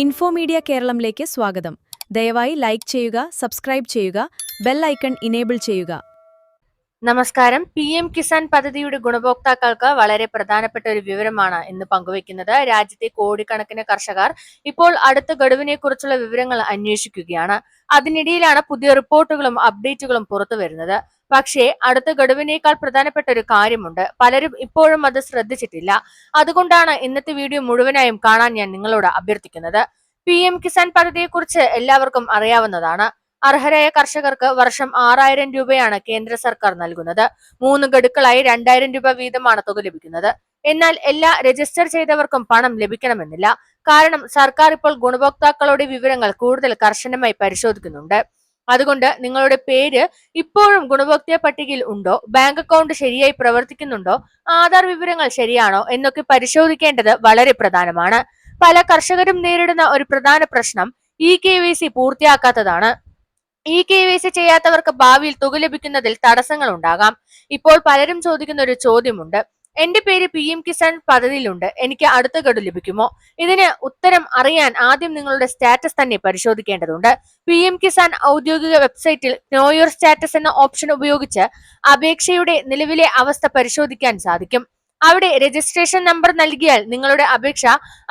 Info media കേരളത്തിലേക്ക് സ്വാഗതം. ദയവായി ലൈക്ക് ചെയ്യുക, സബ്സ്ക്രൈബ് ചെയ്യുക, ബെൽ ഐക്കൺ ഇനേബിൾ ചെയ്യുക. നമസ്കാരം. PM കിസാൻ പദ്ധതിയുടെ ഗുണഭോക്താക്കൾക്ക് വളരെ പ്രധാനപ്പെട്ട ഒരു വിവരമാണ് ഇന്ന് പങ്കുവയ്ക്കുന്നത്. രാജ്യത്തെ കോടിക്കണക്കിന് കർഷകർ ഇപ്പോൾ അടുത്ത ഗഡുവിനെ കുറിച്ചുള്ള വിവരങ്ങൾ അന്വേഷിക്കുകയാണ്. അതിനിടയിലാണ് പുതിയ റിപ്പോർട്ടുകളും അപ്ഡേറ്റുകളും പുറത്തു വരുന്നത്. പക്ഷേ അടുത്ത ഗഡുവിനേക്കാൾ പ്രധാനപ്പെട്ട ഒരു കാര്യമുണ്ട്. പലരും ഇപ്പോഴും അത് ശ്രദ്ധിച്ചിട്ടില്ല. അതുകൊണ്ടാണ് ഇന്നത്തെ വീഡിയോ മുഴുവനായും കാണാൻ ഞാൻ നിങ്ങളോട് അഭ്യർത്ഥിക്കുന്നത്. PM കിസാൻ പദ്ധതിയെക്കുറിച്ച് എല്ലാവർക്കും അറിയാവുന്നതാണ്. അർഹരായ കർഷകർക്ക് വർഷം 6000 രൂപയാണ് കേന്ദ്ര സർക്കാർ നൽകുന്നത്. 3 ഗഡുക്കളായി 2000 രൂപ വീതമാണ് തുക ലഭിക്കുന്നത്. എന്നാൽ എല്ലാ രജിസ്റ്റർ ചെയ്തവർക്കും പണം ലഭിക്കണമെന്നില്ല. കാരണം സർക്കാർ ഇപ്പോൾ ഗുണഭോക്താക്കളുടെ വിവരങ്ങൾ കൂടുതൽ കർശനമായി പരിശോധിക്കുന്നുണ്ട്. അതുകൊണ്ട് നിങ്ങളുടെ പേര് ഇപ്പോഴും ഗുണഭോക്തൃ പട്ടികയിൽ ഉണ്ടോ, ബാങ്ക് അക്കൗണ്ട് ശരിയായി പ്രവർത്തിക്കുന്നുണ്ടോ, ആധാർ വിവരങ്ങൾ ശരിയാണോ എന്നൊക്കെ പരിശോധിക്കേണ്ടത് വളരെ പ്രധാനമാണ്. പല കർഷകരും നേരിടുന്ന ഒരു പ്രധാന പ്രശ്നം KYC പൂർത്തിയാക്കാത്തതാണ്. KYC ചെയ്യാത്തവർക്ക് ഭാവിയിൽ തുക ലഭിക്കുന്നതിൽ തടസ്സങ്ങൾ ഉണ്ടാകാം. ഇപ്പോൾ പലരും ചോദിക്കുന്ന ഒരു ചോദ്യമുണ്ട്. എന്റെ പേര് PM കിസാൻ പദ്ധതിയിലുണ്ട്, എനിക്ക് അടുത്ത ഗഡു ലഭിക്കുമോ? ഇതിന് ഉത്തരം അറിയാൻ ആദ്യം നിങ്ങളുടെ സ്റ്റാറ്റസ് തന്നെ പരിശോധിക്കേണ്ടതുണ്ട്. PM കിസാൻ ഔദ്യോഗിക വെബ്സൈറ്റിൽ നോ യുവർ സ്റ്റാറ്റസ് എന്ന ഓപ്ഷൻ ഉപയോഗിച്ച് അപേക്ഷയുടെ നിലവിലെ അവസ്ഥ പരിശോധിക്കാൻ സാധിക്കും. അവിടെ രജിസ്ട്രേഷൻ നമ്പർ നൽകിയാൽ നിങ്ങളുടെ അപേക്ഷ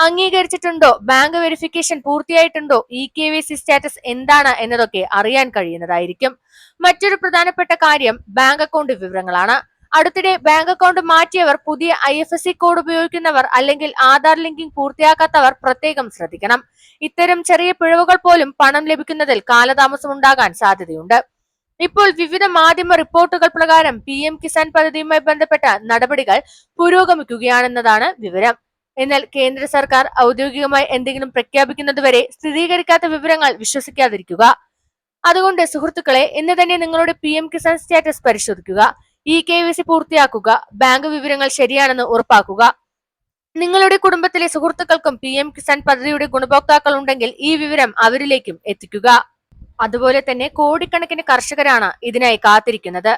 അംഗീകരിച്ചിട്ടുണ്ടോ, ബാങ്ക് വെരിഫിക്കേഷൻ പൂർത്തിയായിട്ടുണ്ടോ, KYC സ്റ്റാറ്റസ് എന്താണ് എന്നതൊക്കെ അറിയാൻ കഴിയുന്നതായിരിക്കും. മറ്റൊരു പ്രധാനപ്പെട്ട കാര്യം ബാങ്ക് അക്കൗണ്ട് വിവരങ്ങളാണ്. അടുത്തിടെ ബാങ്ക് അക്കൗണ്ട് മാറ്റിയവർ, പുതിയ IFSC കോഡ് ഉപയോഗിക്കുന്നവർ അല്ലെങ്കിൽ ആധാർ ലിങ്കിംഗ് പൂർത്തിയാക്കാത്തവർ പ്രത്യേകം ശ്രദ്ധിക്കണം. ഇത്തരം ചെറിയ പിഴവുകൾ പോലും പണം ലഭിക്കുന്നതിൽ കാലതാമസം ഉണ്ടാകാൻ സാധ്യതയുണ്ട്. ഇപ്പോൾ വിവിധ മാധ്യമ റിപ്പോർട്ടുകൾ പ്രകാരം PM കിസാൻ പദ്ധതിയുമായി ബന്ധപ്പെട്ട നടപടികൾ പുരോഗമിക്കുകയാണെന്നതാണ് വിവരം. എന്നാൽ കേന്ദ്ര സർക്കാർ ഔദ്യോഗികമായി എന്തെങ്കിലും പ്രഖ്യാപിക്കുന്നതുവരെ സ്ഥിരീകരിക്കാത്ത വിവരങ്ങൾ വിശ്വസിക്കാതിരിക്കുക. അതുകൊണ്ട് സുഹൃത്തുക്കളെ, ഇന്ന് തന്നെ നിങ്ങളുടെ PM കിസാൻ സ്റ്റാറ്റസ് പരിശോധിക്കുക, KYC പൂർത്തിയാക്കുക, ബാങ്ക് വിവരങ്ങൾ ശരിയാണെന്ന് ഉറപ്പാക്കുക. നിങ്ങളുടെ കുടുംബത്തിലെ സുഹൃത്തുക്കൾക്കും PM കിസാൻ പദ്ധതിയുടെ ഗുണഭോക്താക്കൾ ഉണ്ടെങ്കിൽ ഈ വിവരം അവരിലേക്കും എത്തിക്കുക. അതുപോലെ തന്നെ കോടിക്കണക്കിന് കർഷകരാണ് ഇതിനായി കാത്തിരിക്കുന്നത്.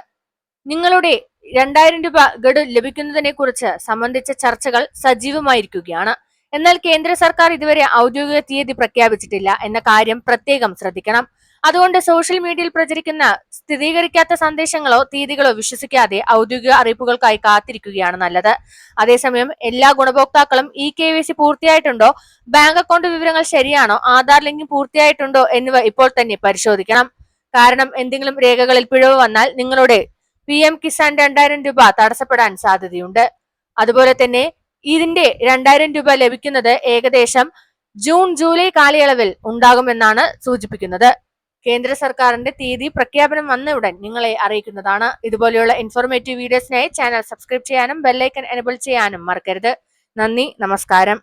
നിങ്ങളുടെ 2000 രൂപ ഗഡു ലഭിക്കുന്നതിനെ കുറിച്ച് സംബന്ധിച്ച ചർച്ചകൾ സജീവമായിരിക്കുകയാണ്. എന്നാൽ കേന്ദ്ര സർക്കാർ ഇതുവരെ ഔദ്യോഗിക തീയതി പ്രഖ്യാപിച്ചിട്ടില്ല എന്ന കാര്യം പ്രത്യേകം ശ്രദ്ധിക്കണം. അതുകൊണ്ട് സോഷ്യൽ മീഡിയയിൽ പ്രചരിക്കുന്ന സ്ഥിരീകരിക്കാത്ത സന്ദേശങ്ങളോ തീയതികളോ വിശ്വസിക്കാതെ ഔദ്യോഗിക അറിയിപ്പുകൾക്കായി കാത്തിരിക്കുകയാണ് നല്ലത്. അതേസമയം എല്ലാ ഗുണഭോക്താക്കളും KYC പൂർത്തിയായിട്ടുണ്ടോ, ബാങ്ക് അക്കൗണ്ട് വിവരങ്ങൾ ശരിയാണോ, ആധാർ ലിങ്കിംഗ് പൂർത്തിയായിട്ടുണ്ടോ എന്നിവ ഇപ്പോൾ തന്നെ പരിശോധിക്കണം. കാരണം എന്തെങ്കിലും രേഖകളിൽ പിഴവ് വന്നാൽ നിങ്ങളുടെ PM കിസാൻ 2000 രൂപ തടസ്സപ്പെടാൻ സാധ്യതയുണ്ട്. അതുപോലെ തന്നെ ഇതിന്റെ 2000 രൂപ ലഭിക്കുന്നത് ഏകദേശം ജൂൺ ജൂലൈ കാലയളവിൽ ഉണ്ടാകുമെന്നാണ് സൂചിപ്പിക്കുന്നത്. കേന്ദ്ര സർക്കാരിന്റെ തീയതി പ്രഖ്യാപനം വന്ന ഉടൻ നിങ്ങളെ അറിയിക്കുന്നതാണ്. ഇതുപോലെയുള്ള ഇൻഫോർമേറ്റീവ് വീഡിയോസിനായി ചാനൽ സബ്സ്ക്രൈബ് ചെയ്യാനും ബെല്ലൈക്കൺ എനേബിൾ ചെയ്യാനും മറക്കരുത്. നന്ദി, നമസ്കാരം.